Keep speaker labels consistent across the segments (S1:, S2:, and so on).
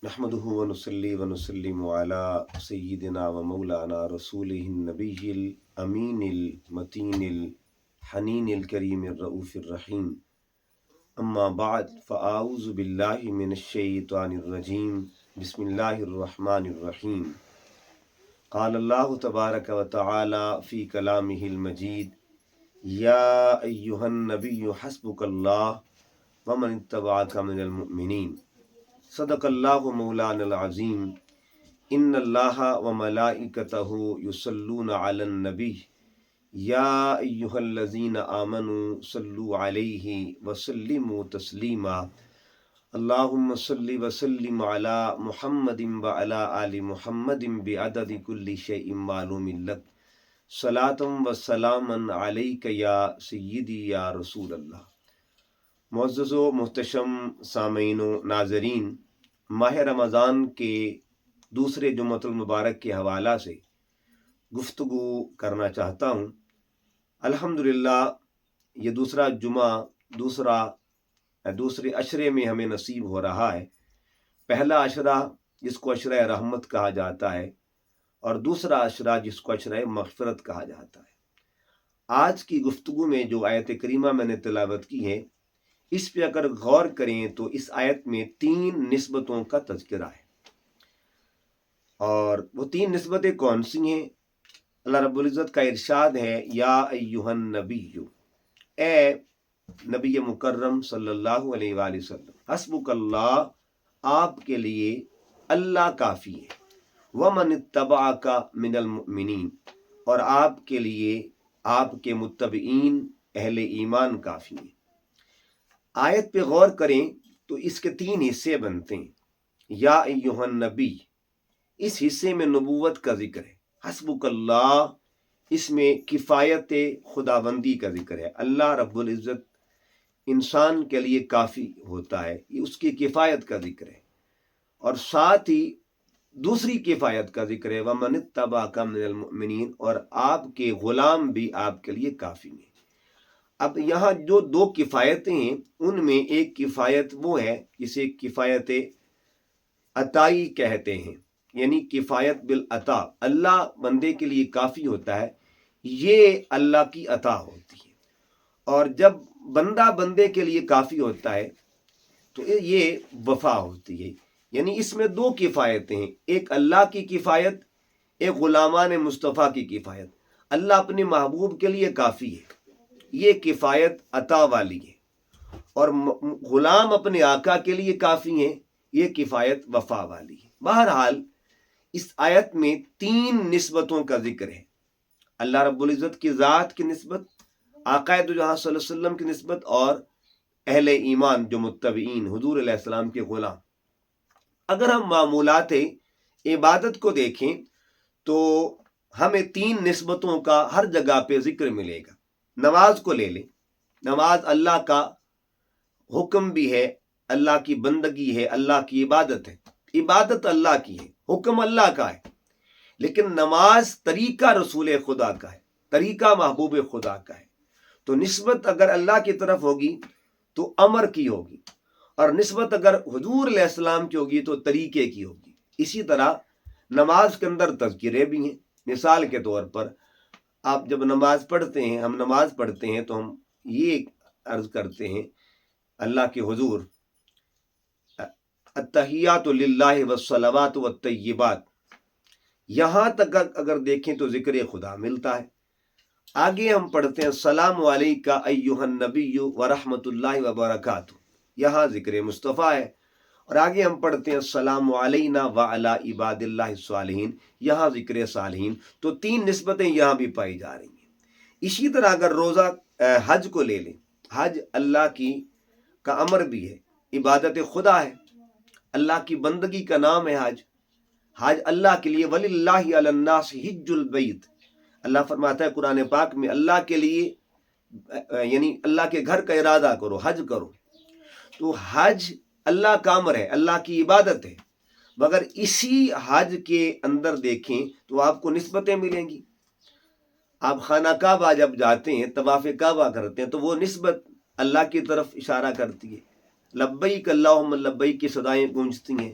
S1: نحمده ونصلي ونسلم على سيدنا ومولانا رسوله النبي الأمين المتين الحنين الكريم الرؤوف الرحيم أما بعد فأعوذ بالله من الشيطان الرجيم بسم الله الرحمن الرحيم قال الله تبارك وتعالى في كلامه المجيد يا أيها النبي حسبك الله ومن اتبعك من المؤمنين صدق اللہ مولانا العظیم ان اللہ و ملائکتہ یصلون علی النبی یا ایہا الذین آمنوا صلوا علیہ وسلموا تسلیما اللہم صلی وسلم علی محمد وعلی آل محمد بعدد کل شیء معلوم لک صلاۃ و سلاما علیک یا سیدی یا رسول اللہ۔ معزز و محتشم سامعین و ناظرین، ماہ رمضان کے دوسرے جمعۃ المبارک کے حوالہ سے گفتگو کرنا چاہتا ہوں۔ الحمدللہ یہ دوسرا جمعہ دوسرے عشرے میں ہمیں نصیب ہو رہا ہے۔ پہلا عشرہ جس کو عشرہ رحمت کہا جاتا ہے اور دوسرا عشرہ جس کو عشرہ مغفرت کہا جاتا ہے۔ آج کی گفتگو میں جو آیت کریمہ میں نے تلاوت کی ہے، اس پہ اگر غور کریں تو اس آیت میں 3 نسبتوں کا تذکرہ ہے، اور وہ 3 نسبتیں کون سی ہیں؟ اللہ رب العزت کا ارشاد ہے یا ایہا النبی، اے نبی مکرم صلی اللہ علیہ وآلہ وسلم، حسبک اللہ، آپ کے لیے اللہ کافی ہے، ومن اتبعک من المؤمنین، اور آپ کے لیے آپ کے متبعین اہل ایمان کافی ہیں۔ آیت پہ غور کریں تو اس کے 3 حصے بنتے ہیں۔ یا ایہا النبی، اس حصے میں نبوت کا ذکر ہے۔ حسبک اللہ، اس میں کفایت خداوندی کا ذکر ہے۔ اللہ رب العزت انسان کے لیے کافی ہوتا ہے، اس کی کفایت کا ذکر ہے، اور ساتھ ہی دوسری کفایت کا ذکر ہے وَمَنِ اتَّبَعَكَ مِنَ الْمُؤْمِنِينَ، اور آپ کے غلام بھی آپ کے لیے کافی ہیں۔ اب یہاں جو 2 کفایتیں ہیں، ان میں ایک کفایت وہ ہے جسے کفایت عطائی کہتے ہیں، یعنی کفایت بالعطا، اللہ بندے کے لیے کافی ہوتا ہے، یہ اللہ کی عطا ہوتی ہے۔ اور جب بندہ بندے کے لیے کافی ہوتا ہے تو یہ وفا ہوتی ہے، یعنی اس میں 2 کفایتیں ہیں، ایک اللہ کی کفایت، ایک غلامان مصطفیٰ کی کفایت۔ اللہ اپنے محبوب کے لیے کافی ہے، یہ کفایت عطا والی ہے، اور غلام اپنے آقا کے لیے کافی ہیں، یہ کفایت وفا والی ہے۔ بہرحال اس آیت میں 3 نسبتوں کا ذکر ہے، اللہ رب العزت کی ذات کی نسبت، آقا دو جہاں صلی اللہ علیہ وسلم کی نسبت، اور اہل ایمان جو متبعین حضور علیہ السلام کے غلام۔ اگر ہم معمولات عبادت کو دیکھیں تو ہمیں 3 نسبتوں کا ہر جگہ پہ ذکر ملے گا۔ نماز کو لے لیں، نماز اللہ کا حکم بھی ہے، اللہ کی بندگی ہے، اللہ کی عبادت ہے، عبادت اللہ کی ہے، حکم اللہ کا ہے، لیکن نماز طریقہ رسول خدا کا ہے، طریقہ محبوب خدا کا ہے، تو نسبت اگر اللہ کی طرف ہوگی تو امر کی ہوگی، اور نسبت اگر حضور علیہ السلام کی ہوگی تو طریقے کی ہوگی۔ اسی طرح نماز کے اندر تذکرے بھی ہیں۔ مثال کے طور پر آپ جب نماز پڑھتے ہیں، ہم نماز پڑھتے ہیں تو ہم یہ عرض کرتے ہیں اللہ کے حضور، التحیات للہ والصلوات والطیبات، یہاں تک اگر دیکھیں تو ذکر خدا ملتا ہے۔ آگے ہم پڑھتے ہیں السلام علیکہ ایہا النبی ورحمۃ اللہ وبرکاتہ، یہاں ذکر مصطفیٰ ہے، اور آگے ہم پڑھتے ہیں السلام علینا وعلی عباد اللہ الصالحین، یہاں ذکر صالحین۔ تو 3 نسبتیں یہاں بھی پائی جا رہی ہیں۔ اسی طرح اگر روزہ حج کو لے لیں، حج اللہ کا امر بھی ہے، عبادت خدا ہے، اللہ کی بندگی کا نام ہے حج۔ حج اللہ کے لیے وَلِلَّهِ عَلَى النَّاسِ حِجُّ الْبَيْتِ، اللہ فرماتا ہے قرآن پاک میں اللہ کے لیے، یعنی اللہ کے گھر کا ارادہ کرو، حج کرو۔ تو حج اللہ کا امر ہے، اللہ کی عبادت ہے، مگر اسی حج کے اندر دیکھیں تو آپ کو نسبتیں ملیں گی۔ آپ خانہ کعبہ جب جاتے ہیں، طواف کعبہ کرتے ہیں، تو وہ نسبت اللہ کی طرف اشارہ کرتی ہے۔ لبیک اللہم لبیک کی صدائیں گونجتی ہیں،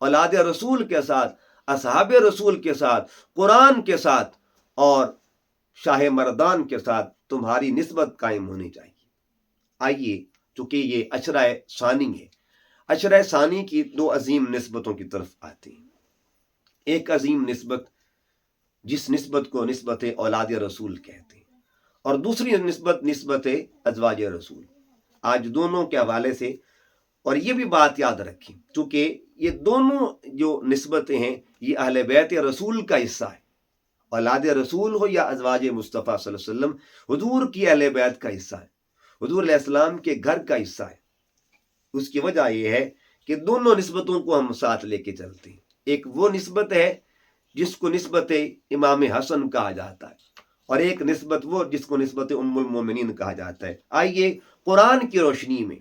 S1: اولاد رسول کے ساتھ، اصحاب رسول کے ساتھ، قرآن کے ساتھ اور شاہ مردان کے ساتھ تمہاری نسبت قائم ہونی چاہیے۔ آئیے، چونکہ یہ عشرہ ثانی ہے، عشرہ ثانی کی دو عظیم نسبتوں کی طرف آتے ہیں۔ ایک عظیم نسبت جس نسبت کو نسبت اولاد رسول کہتے ہیں، اور دوسری نسبت ازواج رسول۔ آج دونوں کے حوالے سے، اور یہ بھی بات یاد رکھیں، چونکہ یہ دونوں جو نسبتیں ہیں یہ اہل بیت رسول کا حصہ ہے، اولاد رسول ہو یا ازواج مصطفیٰ صلی اللہ علیہ وسلم، حضور کی اہل بیت کا حصہ ہے، حضور علیہ السلام کے گھر کا حصہ ہے۔ اس کی وجہ یہ ہے کہ دونوں نسبتوں کو ہم ساتھ لے کے چلتے ہیں۔ ایک وہ نسبت ہے جس کو نسبت امام حسن کہا جاتا ہے، اور ایک نسبت وہ جس کو نسبت ام المومنین کہا جاتا ہے۔ آئیے قرآن کی روشنی میں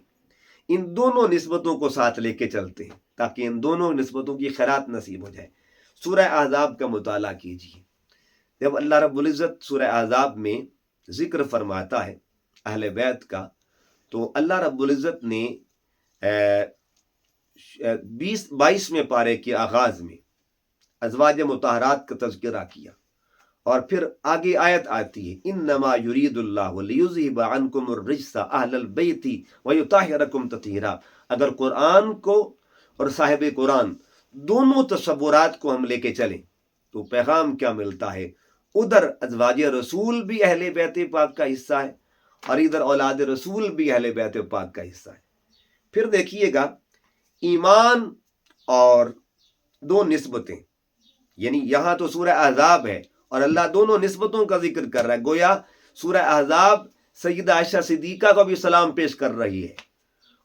S1: ان دونوں نسبتوں کو ساتھ لے کے چلتے ہیں تاکہ ان دونوں نسبتوں کی خیرات نصیب ہو جائے۔ سورہ احزاب کا مطالعہ کیجیے۔ جب اللہ رب العزت سورہ احزاب میں ذکر فرماتا ہے اہل بیت کا، تو اللہ رب العزت نے 22ویں پارے کے آغاز میں ازواج مطہرات کا تذکرہ کیا، اور پھر آگے آیت آتی ہے انما یرید اللہ لیذہب عنکم الرجس اہل البیت ویطہرکم تطہیرا۔ اگر قرآن کو اور صاحب قرآن دونوں تصورات کو ہم لے کے چلیں تو پیغام کیا ملتا ہے؟ ادھر ازواج رسول بھی اہل بیت پاک کا حصہ ہے، اور ادھر اولاد رسول بھی اہل بیت پاک کا حصہ ہے۔ پھر دیکھیے گا ایمان اور دو نسبتیں، یعنی یہاں تو سورہ احزاب ہے اور اللہ دونوں نسبتوں کا ذکر کر رہا ہے، گویا سورہ احزاب سیدہ عائشہ صدیقہ کو بھی سلام پیش کر رہی ہے،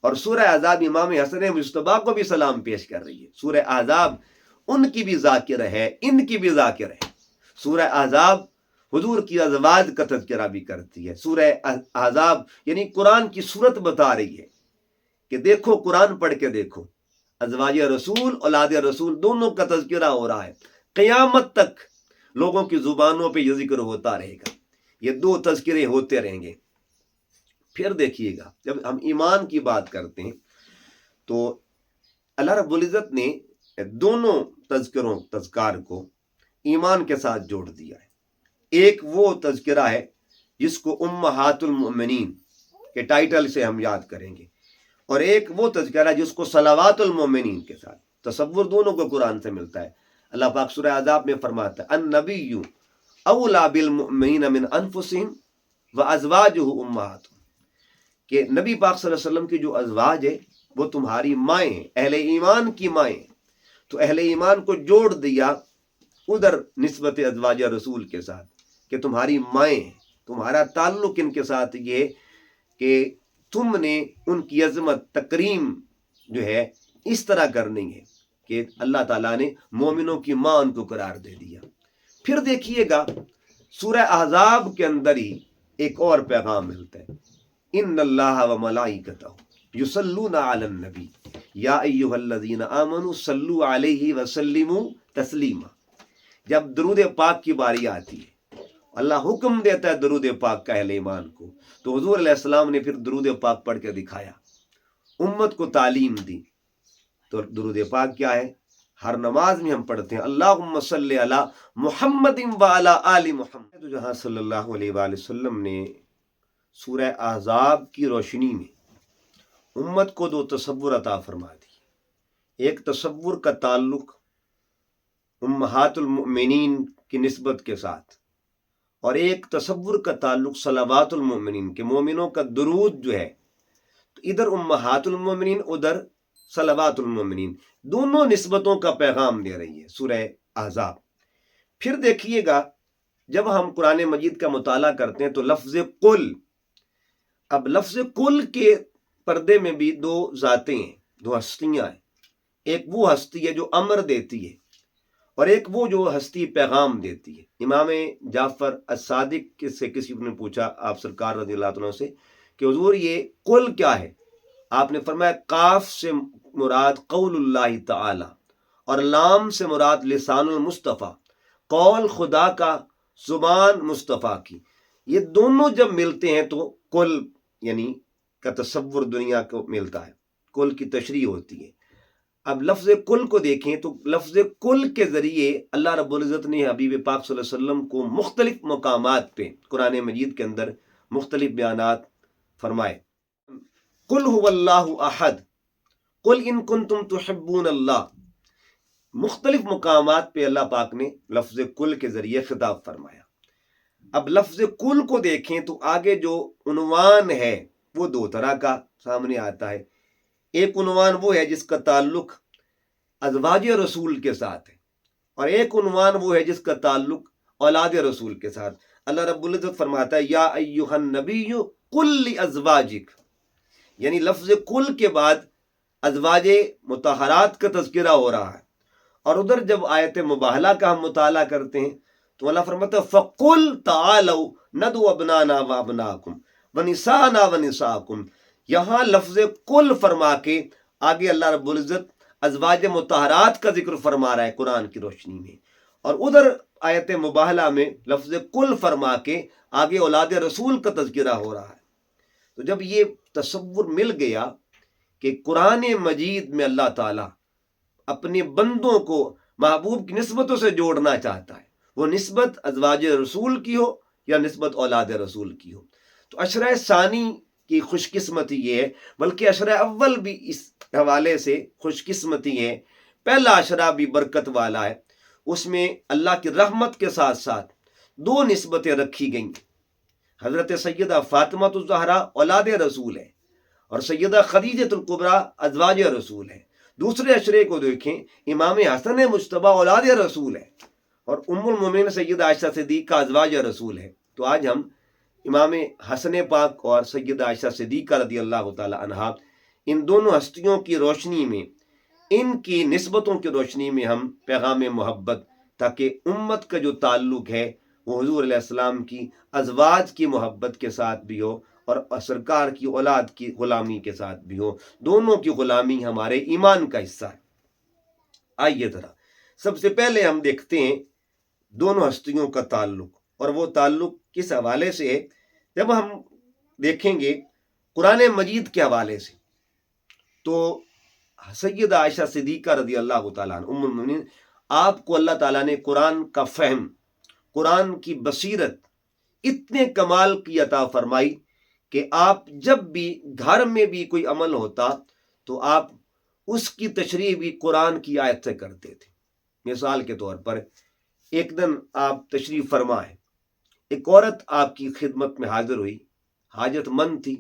S1: اور سورہ احزاب امام حسن مجتبیٰ کو بھی سلام پیش کر رہی ہے۔ سورہ احزاب ان کی بھی ذاکر ہے، ان کی بھی ذاکر ہے۔ سورہ احزاب حضور کی ازواج کا تذکرہ بھی کرتی ہے۔ سورہ احزاب یعنی قرآن کی صورت بتا رہی ہے کہ دیکھو، قرآن پڑھ کے دیکھو، ازواج رسول اولاد رسول دونوں کا تذکرہ ہو رہا ہے۔ قیامت تک لوگوں کی زبانوں پہ یہ ذکر ہوتا رہے گا، یہ دو تذکرے ہوتے رہیں گے۔ پھر دیکھیے گا جب ہم ایمان کی بات کرتے ہیں تو اللہ رب العزت نے دونوں تذکار کو ایمان کے ساتھ جوڑ دیا ہے۔ ایک وہ تذکرہ ہے جس کو امہات المؤمنین کے ٹائٹل سے ہم یاد کریں گے، اور ایک وہ تذکرہ جس کو صلوات المؤمنین کے ساتھ۔ تصور دونوں کو قرآن سے ملتا ہے۔ اللہ پاک سورہ احزاب میں فرماتا ہے النبی اولیٰ بالمؤمنین من انفسہم وازواجہ امہاتہم، کہ نبی پاک صلی اللہ علیہ وسلم کی جو ازواج ہے وہ تمہاری مائیں ہیں، اہل ایمان کی مائیں ہیں۔ تو اہل ایمان کو جوڑ دیا ادھر نسبت ازواج رسول کے ساتھ کہ تمہاری مائیں ہیں، تمہارا تعلق ان کے ساتھ یہ ہے کہ تم نے ان کی عظمت تکریم جو ہے اس طرح کرنی ہے کہ اللہ تعالیٰ نے مومنوں کی ماں ان کو قرار دے دیا۔ پھر دیکھیے گا سورہ احزاب کے اندر ہی ایک اور پیغام ملتا ہے ان اللہ وملائکتہ یصلون علی النبی یا ایھا الذین آمنوا صلوا علیہ وسلموا تسلیما۔ جب درود پاک کی باری آتی ہے، اللہ حکم دیتا ہے درود پاک کا اہل ایمان کو، تو حضور علیہ السلام نے پھر درود پاک پڑھ کے دکھایا، امت کو تعلیم دی۔ تو درود پاک کیا ہے؟ ہر نماز میں ہم پڑھتے ہیں اللہم صلی علی محمد وعلی آل محمد۔ تو جہاں صلی اللہ علیہ وآلہ وسلم نے سورہ احزاب کی روشنی میں امت کو دو تصور عطا فرما دی۔ ایک تصور کا تعلق امہات المؤمنین کی نسبت کے ساتھ، اور ایک تصور کا تعلق صلوات المؤمنین کے مومنوں کا درود جو ہے، تو ادھر امہات المؤمنین ادھر صلوات المؤمنین، دونوں نسبتوں کا پیغام دے رہی ہے سورہ احزاب۔ پھر دیکھیے گا جب ہم قرآن مجید کا مطالعہ کرتے ہیں تو لفظ قل، اب لفظ قل کے پردے میں بھی دو ذاتیں ہیں، دو ہستیاں ہیں۔ ایک وہ ہستی ہے جو امر دیتی ہے، اور ایک وہ جو ہستی پیغام دیتی ہے۔ امام جعفر الصادق سے کسی نے پوچھا آپ سرکار رضی اللہ عنہ سے کہ حضور یہ قل کیا ہے؟ آپ نے فرمایا قاف سے مراد قول اللہ تعالی، اور لام سے مراد لسان المصطفیٰ، قول خدا کا، زبان مصطفیٰ کی۔ یہ دونوں جب ملتے ہیں تو قل یعنی کا تصور دنیا کو ملتا ہے، قل کی تشریح ہوتی ہے۔ اب لفظ کل کو دیکھیں تو لفظ کل کے ذریعے اللہ رب العزت نے حبیب پاک صلی اللہ علیہ وسلم کو مختلف مقامات پہ قرآن مجید کے اندر مختلف بیانات فرمائے. قل هو اللہ احد قل ان کنتم تحبون اللہ، مختلف مقامات پہ اللہ پاک نے لفظ کل کے ذریعے خطاب فرمایا. اب لفظ کل کو دیکھیں تو آگے جو عنوان ہے وہ دو طرح کا سامنے آتا ہے. ایک عنوان وہ ہے جس کا تعلق ازواج رسول کے ساتھ ہے، اور ایک عنوان وہ ہے جس کا تعلق اولاد رسول کے ساتھ. اللہ رب العزت فرماتا ہے یا ایھا النبی قل لازواجک، یعنی لفظ کل کے بعد ازواج مطہرات کا تذکرہ ہو رہا ہے. اور ادھر جب آیت مباہلہ کا ہم مطالعہ کرتے ہیں تو اللہ فرماتا ہے فقل تعالوا ندعو ابنانا وابناکم ونساءنا ونساءکم. یہاں لفظ کل فرما کے آگے اللہ رب العزت ازواج مطہرات کا ذکر فرما رہا ہے قرآن کی روشنی میں، اور ادھر آیت مباہلہ میں لفظ کل فرما کے آگے اولاد رسول کا تذکرہ ہو رہا ہے. تو جب یہ تصور مل گیا کہ قرآن مجید میں اللہ تعالیٰ اپنے بندوں کو محبوب کی نسبتوں سے جوڑنا چاہتا ہے، وہ نسبت ازواج رسول کی ہو یا نسبت اولاد رسول کی ہو، تو عشرہ ثانی کی خوش قسمتی یہ ہے، بلکہ عشرہ اول بھی اس حوالے سے خوش قسمتی ہے. پہلا عشرہ بھی برکت والا ہے، اس میں اللہ کی رحمت کے ساتھ ساتھ دو نسبتیں رکھی گئیں. حضرت سیدہ فاطمہ الزہرا اولاد رسول ہے اور سیدہ خدیجہ الکبریٰ ازواج رسول ہے. دوسرے عشرے کو دیکھیں، امام حسن مجتبی اولاد رسول ہے اور ام المومنین سیدہ عائشہ صدیقہ ازواج رسول ہے. تو آج ہم امام حسن پاک اور سیدہ عائشہ صدیقہ رضی اللہ تعالی عنہا، ان دونوں ہستیوں کی روشنی میں، ان کی نسبتوں کی روشنی میں ہم پیغام محبت، تاکہ امت کا جو تعلق ہے وہ حضور علیہ السلام کی ازواج کی محبت کے ساتھ بھی ہو اور سرکار کی اولاد کی غلامی کے ساتھ بھی ہو. دونوں کی غلامی ہمارے ایمان کا حصہ ہے. آئیے ذرا سب سے پہلے ہم دیکھتے ہیں دونوں ہستیوں کا تعلق، اور وہ تعلق کس حوالے سے ہے. جب ہم دیکھیں گے قرآن مجید کے حوالے سے تو سیدہ عائشہ صدیقہ رضی اللہ تعالیٰ عنہ ام المؤمنین، آپ کو اللہ تعالیٰ نے قرآن کا فہم، قرآن کی بصیرت اتنے کمال کی عطا فرمائی کہ آپ جب بھی گھر میں بھی کوئی عمل ہوتا تو آپ اس کی تشریح بھی قرآن کی آیت سے کرتے تھے. مثال کے طور پر ایک دن آپ تشریف فرما ہے، ایک عورت آپ کی خدمت میں حاضر ہوئی، حاجت مند تھی،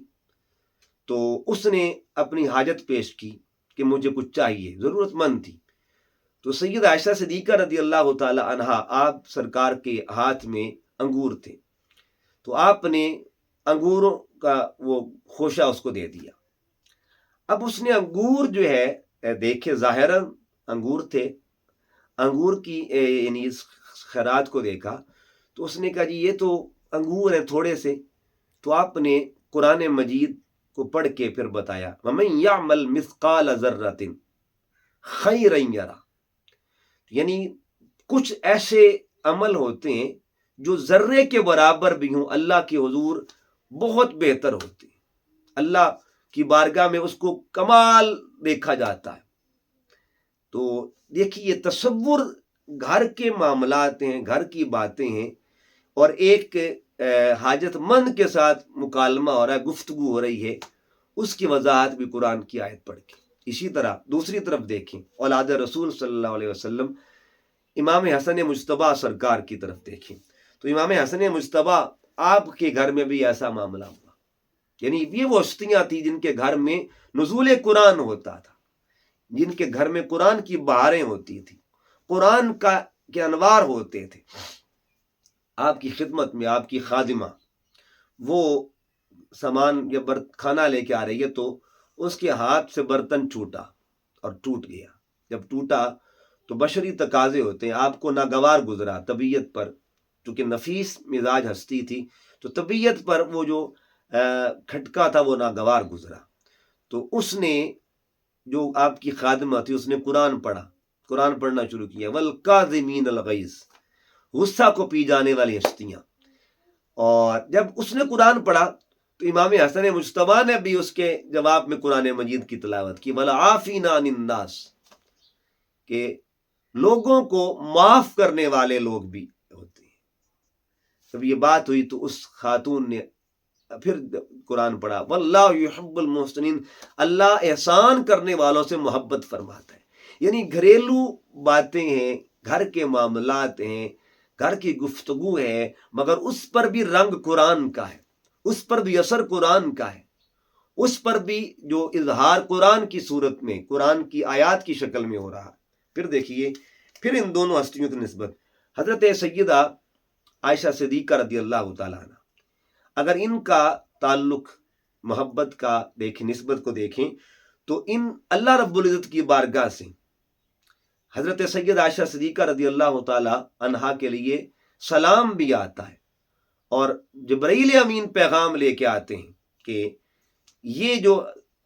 S1: تو اس نے اپنی حاجت پیش کی کہ مجھے کچھ چاہیے، ضرورت مند تھی. تو سید عائشہ صدیقہ رضی اللہ تعالی عنہا، آپ سرکار کے ہاتھ میں انگور تھے، تو آپ نے انگوروں کا وہ خوشہ اس کو دے دیا. اب اس نے انگور جو ہے دیکھے، ظاہراً انگور تھے، انگور کی یعنی اس خیرات کو دیکھا تو اس نے کہا جی یہ تو انگور ہیں تھوڑے سے. تو آپ نے قرآن مجید کو پڑھ کے پھر بتایا وَمَن يَعْمَلْ مِثْقَالَ ذَرَّةٍ خَيْرًا يَرَهُ، یعنی کچھ ایسے عمل ہوتے ہیں جو ذرے کے برابر بھی ہوں، اللہ کے حضور بہت بہتر ہوتے ہیں، اللہ کی بارگاہ میں اس کو کمال دیکھا جاتا ہے. تو دیکھیے یہ تصور گھر کے معاملات ہیں، گھر کی باتیں ہیں، اور ایک حاجت مند کے ساتھ مکالمہ ہو رہا ہے، گفتگو ہو رہی ہے، اس کی وضاحت بھی قرآن کی آیت پڑھ کے. اسی طرح دوسری طرف دیکھیں اولاد رسول صلی اللہ علیہ وسلم، امام حسن مجتبی سرکار کی طرف دیکھیں تو امام حسن مجتبی آپ کے گھر میں بھی ایسا معاملہ ہوا. یعنی یہ وہ ہستیاں تھیں جن کے گھر میں نزول قرآن ہوتا تھا، جن کے گھر میں قرآن کی بہاریں ہوتی تھی، قرآن کے انوار ہوتے تھے. آپ کی خدمت میں آپ کی خادمہ وہ سامان یا کھانا لے کے آ رہی ہے تو اس کے ہاتھ سے برتن چھوٹا اور ٹوٹ گیا. جب ٹوٹا تو بشری تقاضے ہوتے ہیں، آپ کو ناگوار گزرا طبیعت پر، چونکہ نفیس مزاج ہستی تھی تو طبیعت پر وہ جو کھٹکا تھا وہ ناگوار گزرا. تو اس نے جو آپ کی خادمہ تھی اس نے قرآن پڑھا، قرآن پڑھنا شروع کیا، والکاظمین الغیظ، غصہ کو پی جانے والی ہستیاں. اور جب اس نے قرآن پڑھا تو امام حسن مجتبی نے بھی اس کے جواب میں قرآن مجید کی تلاوت کی، والعافین عن الناس، کہ لوگوں کو معاف کرنے والے لوگ بھی ہوتے ہیں. جب یہ بات ہوئی تو اس خاتون نے پھر قرآن پڑھا واللہ یحب المحسنین، اللہ احسان کرنے والوں سے محبت فرماتا ہے. یعنی گھریلو باتیں ہیں، گھر کے معاملات ہیں، گھر کی گفتگو ہے، مگر اس پر بھی رنگ قرآن کا ہے، اس پر بھی اثر قرآن کا ہے، اس پر بھی جو اظہار قرآن کی صورت میں، قرآن کی آیات کی شکل میں ہو رہا. پھر دیکھیے، پھر ان دونوں ہستیوں کی نسبت حضرت سیدہ عائشہ صدیقہ رضی اللہ تعالیٰ عنہ، اگر ان کا تعلق محبت کا دیکھیں، نسبت کو دیکھیں، تو ان اللہ رب العزت کی بارگاہ سے حضرت سیدہ عائشہ صدیقہ رضی اللہ تعالی عنہا کے لیے سلام بھی آتا ہے، اور جبرائیل امین پیغام لے کے آتے ہیں کہ یہ جو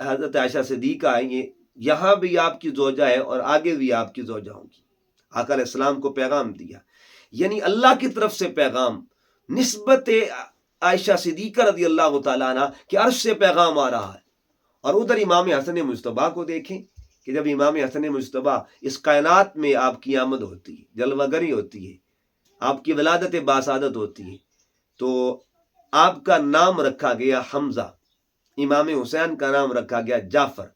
S1: حضرت عائشہ صدیقہ ہے، یہ یہاں بھی آپ کی زوجہ ہے اور آگے بھی آپ کی زوجہ ہوں گی. آقا علیہ السلام کو پیغام دیا، یعنی اللہ کی طرف سے پیغام، نسبت عائشہ صدیقہ رضی اللہ تعالیٰ عنہ کہ عرش سے پیغام آ رہا ہے. اور ادھر امام حسن مجتبیٰ کو دیکھیں کہ جب امام حسن مجتبیٰ اس کائنات میں آپ کی آمد ہوتی ہے، جلوہ گری ہوتی ہے، آپ کی ولادت باسعادت ہوتی ہے، تو آپ کا نام رکھا گیا حمزہ، امام حسین کا نام رکھا گیا جعفر.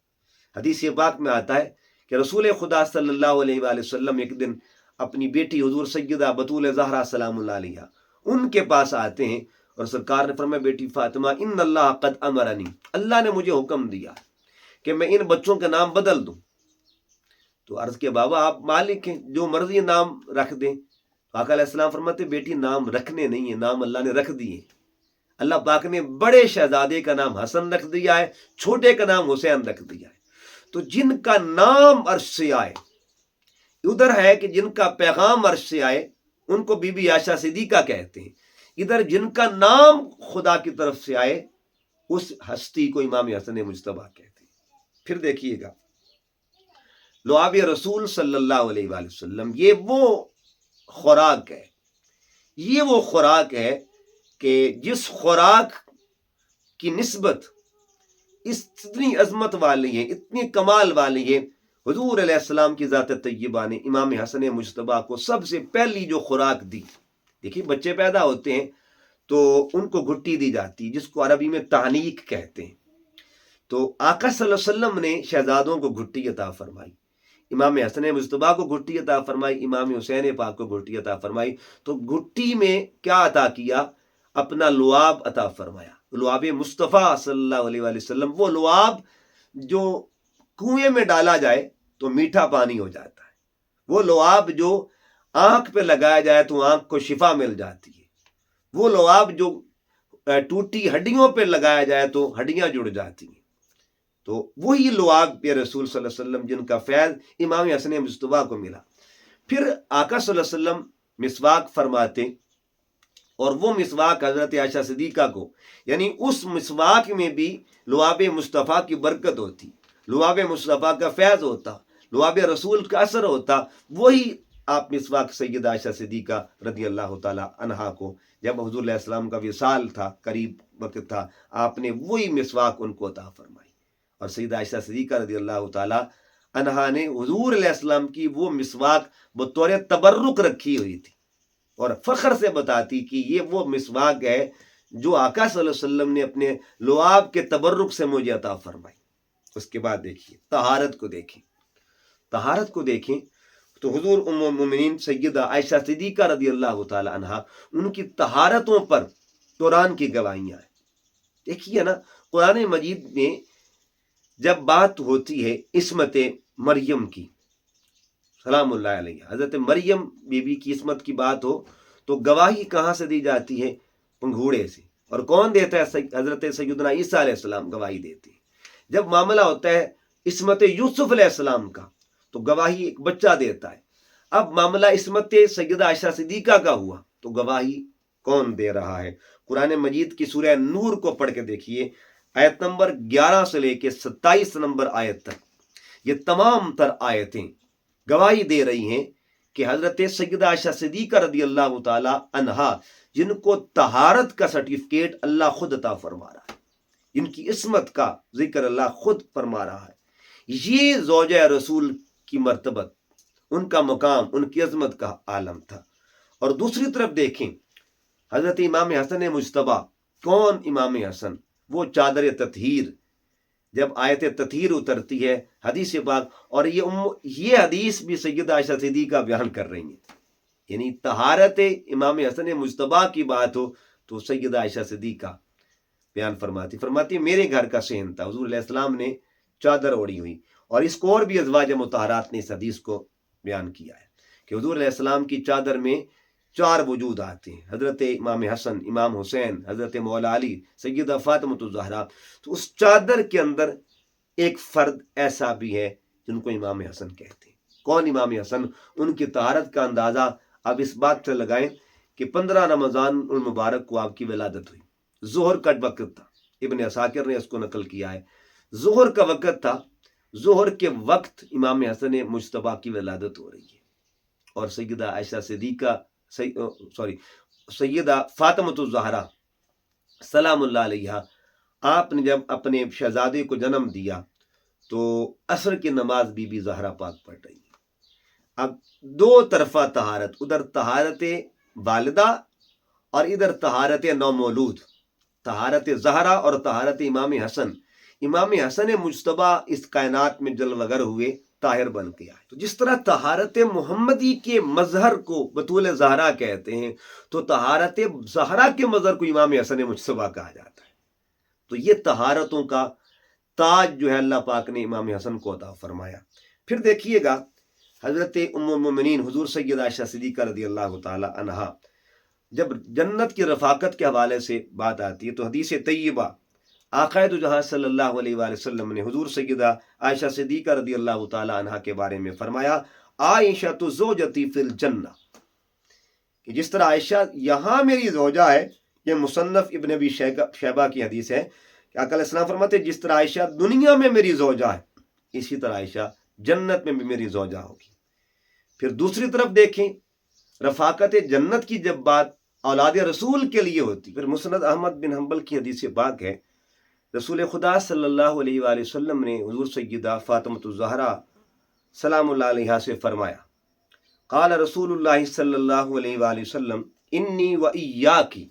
S1: حدیث پاک میں آتا ہے کہ رسول خدا صلی اللہ علیہ وآلہ وسلم ایک دن اپنی بیٹی حضور سیدہ بطول زہرا سلام اللہ علیہ ان کے پاس آتے ہیں، اور سرکار نے فرمایا بیٹی فاطمہ ان اللہ قد امرنی، اللہ نے مجھے حکم دیا کہ میں ان بچوں کے نام بدل دوں. تو عرض کے بابا آپ مالک ہیں، جو مرضی نام رکھ دیں. آقا علیہ السلام فرماتے بیٹی نام رکھنے نہیں ہیں، نام اللہ نے رکھ دیے. اللہ پاک نے بڑے شہزادے کا نام حسن رکھ دیا ہے، چھوٹے کا نام حسین رکھ دیا ہے. تو جن کا نام عرش سے آئے، ادھر ہے کہ جن کا پیغام عرش سے آئے ان کو بی بی عائشہ صدیقہ کہتے ہیں، ادھر جن کا نام خدا کی طرف سے آئے اس ہستی کو امام حسن مجتبیٰ کہتے ہیں. پھر دیکھیے گا لعاب رسول صلی اللہ علیہ وآلہ وسلم، یہ وہ خوراک ہے، یہ وہ خوراک ہے کہ جس خوراک کی نسبت اتنی عظمت والی ہے، اتنی کمال والی ہے. حضور علیہ السلام کی ذات طیبہ نے امام حسن مجتبیٰ کو سب سے پہلی جو خوراک دی، دیکھیے بچے پیدا ہوتے ہیں تو ان کو گھٹی دی جاتی ہے، جس کو عربی میں تعنیق کہتے ہیں. تو آقا صلی اللہ علیہ وسلم نے شہزادوں کو گھٹی عطا فرمائی، امام حسن مجتبیٰ کو گھٹی عطا فرمائی، امام حسین پاک کو گھٹی عطا فرمائی. تو گھٹی میں کیا عطا کیا؟ اپنا لعاب عطا فرمایا، لعاب مصطفیٰ صلی اللہ علیہ وآلہ وسلم، وہ لعاب جو کنویں میں ڈالا جائے تو میٹھا پانی ہو جاتا ہے، وہ لعاب جو آنکھ پہ لگایا جائے تو آنکھ کو شفا مل جاتی ہے، وہ لعاب جو ٹوٹی ہڈیوں پہ لگایا جائے تو ہڈیاں جڑ جاتی ہیں. تو وہی لعاب پہ رسول صلی اللہ علیہ وسلم جن کا فیض امام حسن مجتبیٰ کو ملا. پھر آقا صلی اللہ علیہ وسلم مسواک فرماتے، اور وہ مسواک حضرت عائشہ صدیقہ کو، یعنی اس مسواک میں بھی لعاب مصطفیٰ کی برکت ہوتی، لعاب مصطفیٰ کا فیض ہوتا، لعاب رسول کا اثر ہوتا. وہی آپ مسواک سیدہ عائشہ صدیقہ رضی اللہ تعالی عنہا کو جب حضور علیہ السلام کا وصال تھا، قریب وقت تھا، آپ نے وہی مسواک ان کو عطا فرمائی. اور سیدہ عائشہ صدیقہ رضی اللہ تعالی عنہا نے حضور علیہ السلام کی وہ مسواک بطور تبرک رکھی ہوئی تھی، اور فخر سے بتاتی کہ یہ وہ مسواک ہے جو آقا صلی اللہ علیہ وسلم نے اپنے لعاب کے تبرک سے مجھے عطا فرمائی. اس کے بعد دیکھیے طہارت کو دیکھیں، طہارت کو دیکھیں تو حضور ام المومنین سیدہ عائشہ صدیقہ رضی اللہ تعالی عنہا، ان کی طہارتوں پر قرآن کی گواہیاں ہیں. دیکھیے نا، قرآن مجید میں جب بات ہوتی ہے عصمت مریم کی سلام اللہ علیہ، حضرت مریم بی بی کی عصمت کی بات ہو تو گواہی کہاں سے دی جاتی ہے؟ پنگھوڑے سے. اور کون دیتا ہے؟ حضرت سیدنا عیسیٰ علیہ السلام گواہی دیتے ہیں. جب معاملہ ہوتا ہے عصمت یوسف علیہ السلام کا تو گواہی ایک بچہ دیتا ہے. اب معاملہ عصمت سیدہ عائشہ صدیقہ کا ہوا تو گواہی کون دے رہا ہے؟ قرآن مجید کی سورہ نور کو پڑھ کے دیکھیے، آیت نمبر 11 سے لے کے 27 نمبر آیت تک یہ تمام تر آیتیں گواہی دے رہی ہیں کہ حضرت سیدہ عائشہ صدیقہ رضی اللہ تعالی عنہا، جن کو طہارت کا سرٹیفکیٹ اللہ خود عطا فرما رہا ہے، ان کی عصمت کا ذکر اللہ خود فرما رہا ہے، یہ زوجہ رسول کی مرتبت ان کا مقام ان کی عظمت کا عالم تھا۔ اور دوسری طرف دیکھیں حضرت امام حسن مجتبیٰ، کون امام حسن؟ وہ چادر تطہیر، جب آیت تطہیر اترتی ہے حدیث پاک، اور یہ حدیث بھی سیدہ عائشہ صدیقہ بیان کر رہی ہیں، یعنی طہارت امام حسن مجتبیٰ کی بات ہو تو سیدہ عائشہ صدیقہ بیان فرماتی میرے گھر کا صحن تھا، حضور علیہ السلام نے چادر اوڑی ہوئی۔ اور اس کو اور بھی ازواج مطہرات نے اس حدیث کو بیان کیا ہے کہ حضور علیہ السلام کی چادر میں 4 وجود آتے ہیں، حضرت امام حسن، امام حسین، حضرت مولا علی، سیدہ فاطمۃ الزہرا۔ تو اس چادر کے اندر ایک فرد ایسا بھی ہے جن کو امام حسن کہتے ہیں۔ کون امام حسن؟ ان کی طہارت کا اندازہ اب اس بات سے لگائیں کہ 15 رمضان المبارک کو آپ کی ولادت ہوئی، ظہر کا وقت تھا، ابن عساکر نے اس کو نقل کیا ہے، ظہر کا وقت تھا، ظہر کے وقت امام حسن مجتبیٰ کی ولادت ہو رہی ہے، اور سیدہ عائشہ صدیقہ سیدہ فاطمۃ الزہرا سلام اللہ علیہا، آپ نے جب اپنے شہزادے کو جنم دیا تو عصر کی نماز بی بی زہرا پاک پڑھ رہی ہے۔ اب 2 طرفہ طہارت، ادھر طہارت والدہ اور ادھر طہارت نومولود، طہارت زہرا اور طہارت امام حسن۔ امام حسن مجتبیٰ اس کائنات میں جلوگر ہوئے، طاہر بن کے آئے۔ تو جس طرح طہارت محمدی کے مظہر کو بطول زہرا کہتے ہیں، تو طہارت زہرا کے مظہر کو امام حسن مجتبیٰ کہا جاتا ہے۔ تو یہ طہارتوں کا تاج جو ہے اللہ پاک نے امام حسن کو عطا فرمایا۔ پھر دیکھیے گا حضرت ام المومنین حضور سیدہ عائشہ صدیقہ رضی اللہ تعالی عنہا، جب جنت کی رفاقت کے حوالے سے بات آتی ہے تو حدیث طیبہ آقا دو جہاں صلی اللہ علیہ وآلہ وسلم نے حضور سیدہ عائشہ صدیقہ رضی اللہ تعالی عنہا کے بارے میں فرمایا، عائشہ تو زوجتی فی الجنہ، کہ جس طرح عائشہ یہاں میری زوجہ ہے، یہ مصنف ابن ابی شیبہ کی حدیث ہے کہ آقا علیہ السلام فرماتے جس طرح عائشہ دنیا میں میری زوجہ ہے، اسی طرح عائشہ جنت میں بھی میری زوجہ ہوگی۔ پھر دوسری طرف دیکھیں رفاقت جنت کی جب بات اولاد رسول کے لیے ہوتی، پھر مسند احمد بن حنبل کی حدیث پاک ہے، رسول خدا صلی اللہ علیہ وآلہ وسلم نے حضور سیدہ فاطمۃ الزہرا سلام اللہ علیہا سے فرمایا، قال رسول اللہ صلی اللہ علیہ وآلہ وسلم انی و ایاکی،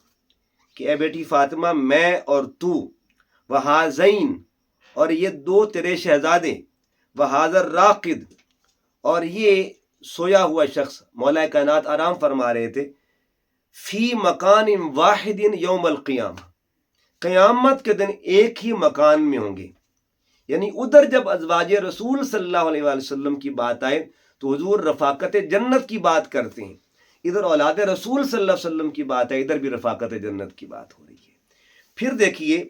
S1: کہ اے بیٹی فاطمہ میں اور تو، وہازین، اور یہ 2 تیرے شہزادے، وہازر راقد، اور یہ سویا ہوا شخص، مولا کائنات آرام فرما رہے تھے، فی مکان واحد یوم القیامہ، قیامت کے دن ایک ہی مکان میں ہوں گے۔ یعنی ادھر جب ازواج رسول صلی اللہ علیہ وآلہ وسلم کی بات آئے تو حضور رفاقت جنت کی بات کرتے ہیں، ادھر اولاد رسول صلی اللہ علیہ وسلم کی بات ہے، ادھر بھی رفاقت جنت کی بات ہو رہی ہے۔ پھر دیکھیے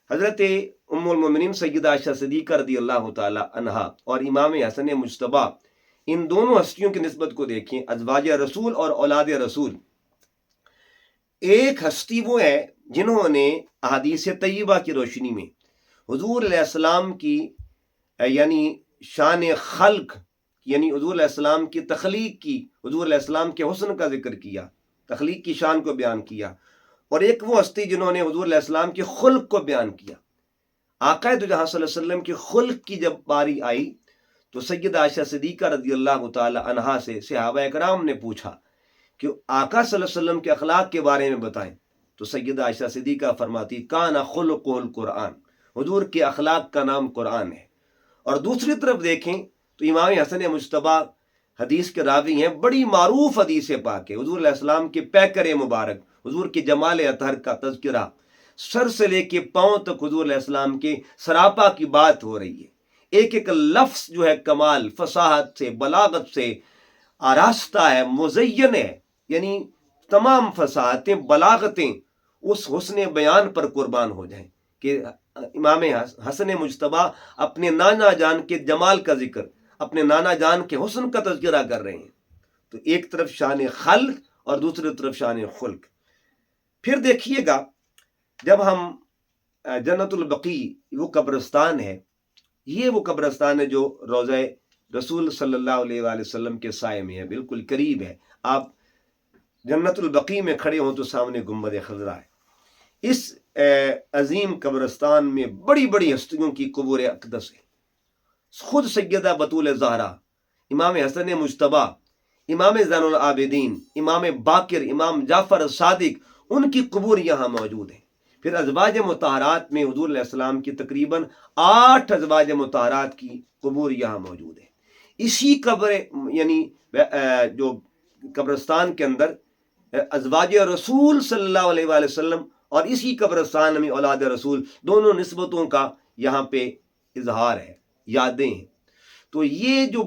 S1: حضرت ام المومنین سیدہ عائشہ صدیقہ رضی اللہ تعالی عنہا اور امام حسن مجتبیٰ، ان دونوں ہستیوں کی نسبت کو دیکھیں، ازواج رسول اور اولاد رسول۔ ایک ہستی وہ ہے جنہوں نے احادیث طیبہ کی روشنی میں حضور علیہ السلام کی یعنی شان خلق، یعنی حضور علیہ السلام کی تخلیق کی، حضور علیہ السلام کے حسن کا ذکر کیا، تخلیق کی شان کو بیان کیا، اور ایک وہ ہستی جنہوں نے حضور علیہ السلام کے خلق کو بیان کیا۔ آقا دو جہاں صلی اللہ علیہ وسلم کے خلق کی جب باری آئی تو سیدہ عائشہ صدیقہ رضی اللہ تعالی عنہا سے صحابہ اکرام نے پوچھا کہ آقا صلی اللہ علیہ وسلم کے اخلاق کے بارے میں بتائیں، تو سیدہ عائشہ صدیقہ فرماتی کان خلق القرآن، حضور کے اخلاق کا نام قرآن ہے۔ اور دوسری طرف دیکھیں تو امام حسن مجتبیٰ حدیث کے راوی ہیں، بڑی معروف حدیث پاک ہے، حضور علیہ السلام کے پیکر مبارک، حضور کے جمال اطہر کا تذکرہ، سر سے لے کے پاؤں تک حضور علیہ السلام کے سراپا کی بات ہو رہی ہے، ایک ایک لفظ جو ہے کمال فصاحت سے، بلاغت سے آراستہ ہے، مزین ہے، یعنی تمام فصاحتیں، بلاغتیں اس حسن بیان پر قربان ہو جائیں کہ امام حسن مجتبیٰ اپنے نانا جان کے جمال کا ذکر، اپنے نانا جان کے حسن کا تذکرہ کر رہے ہیں۔ تو ایک طرف شان خلق اور دوسری طرف شان خلق۔ پھر دیکھیے گا جب ہم جنت البقیع، وہ قبرستان ہے، یہ وہ قبرستان ہے جو روضہ رسول صلی اللہ علیہ وآلہ وسلم کے سائے میں ہے، بالکل قریب ہے۔ آپ جنت البقیع میں کھڑے ہوں تو سامنے گنبد خضرا ہے۔ اس عظیم قبرستان میں بڑی بڑی ہستیوں کی قبور اقدس ہے، خود سیدہ بطول زہرا، امام حسن مجتبی، امام زین العابدین، امام باقر، امام جعفر صادق، ان کی قبور یہاں موجود ہیں۔ پھر ازواج مطہرات میں حضور علیہ السلام کی تقریباً 8 ازواج مطہرات کی قبور یہاں موجود ہے۔ اسی قبر یعنی جو قبرستان کے اندر ازواج رسول صلی اللہ علیہ وآلہ وسلم اور اسی قبرستان میں اولاد رسول، دونوں نسبتوں کا یہاں پہ اظہار ہے، یادیں ہیں۔ تو یہ جو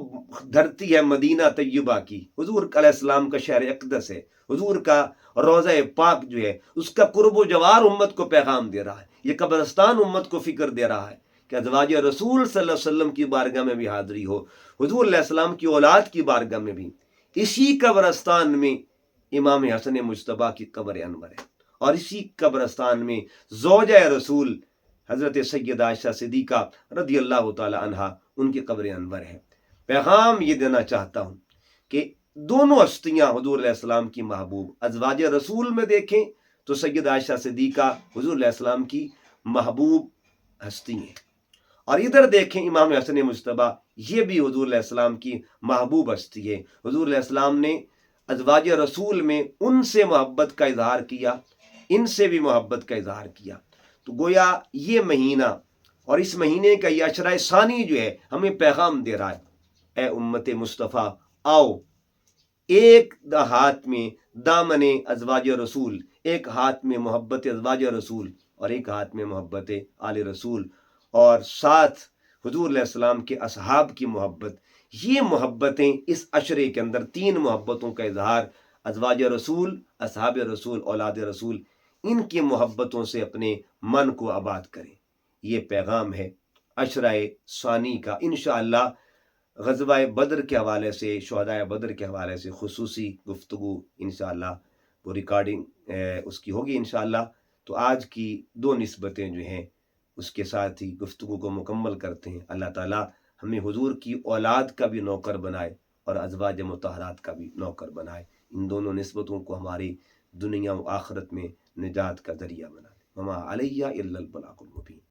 S1: دھرتی ہے مدینہ طیبہ کی، حضور علیہ السلام کا شہر اقدس ہے، حضور کا روضہ پاک جو ہے، اس کا قرب و جوار امت کو پیغام دے رہا ہے۔ یہ قبرستان امت کو فکر دے رہا ہے کہ ازواج رسول صلی اللہ علیہ وسلم کی بارگاہ میں بھی حاضری ہو، حضور علیہ السلام کی اولاد کی بارگاہ میں بھی۔ اسی قبرستان میں امام حسن مجتبی کی قبر انور ہے، اور اسی قبرستان میں زوجہ رسول حضرت سیدہ عائشہ صدیقہ رضی اللہ تعالی عنہا، ان کی قبر انور ہے۔ پیغام یہ دینا چاہتا ہوں کہ دونوں ہستیاں حضور علیہ السلام کی محبوب، ازواج رسول میں دیکھیں تو سیدہ عائشہ صدیقہ حضور علیہ السلام کی محبوب ہستی ہیں، اور ادھر دیکھیں امام حسن مجتبی، یہ بھی حضور علیہ السلام کی محبوب ہستی ہے۔ حضور علیہ السلام نے ازواج رسول میں ان سے محبت کا اظہار کیا، ان سے بھی محبت کا اظہار کیا۔ تو گویا یہ مہینہ اور اس مہینے کا یہ عشرہ ثانی جو ہے ہمیں پیغام دے رہا ہے، اے امت مصطفیٰ، آؤ ایک ہاتھ میں دامن ازواج رسول، ایک ہاتھ میں محبت ازواج رسول اور ایک ہاتھ میں محبت آل رسول، اور ساتھ حضور علیہ السلام کے اصحاب کی محبت۔ یہ محبتیں اس عشرے کے اندر 3 محبتوں کا اظہار، ازواج رسول، اصحاب رسول، اولاد رسول، ان کی محبتوں سے اپنے من کو آباد کریں۔ یہ پیغام ہے عشرہ ثانی کا۔ انشاءاللہ غزوہ بدر کے حوالے سے، شہداء بدر کے حوالے سے خصوصی گفتگو انشاءاللہ وہ ریکارڈنگ اس کی ہوگی انشاءاللہ۔ تو آج کی 2 نسبتیں جو ہیں اس کے ساتھ ہی گفتگو کو مکمل کرتے ہیں۔ اللہ تعالیٰ ہمیں حضور کی اولاد کا بھی نوکر بنائے اور ازواج مطہرات کا بھی نوکر بنائے۔ ان دونوں نسبتوں کو ہماری دنیا و آخرت میں نجات کا ذریعہ بنا دے۔ وما علیہ الا البلاغ المبین۔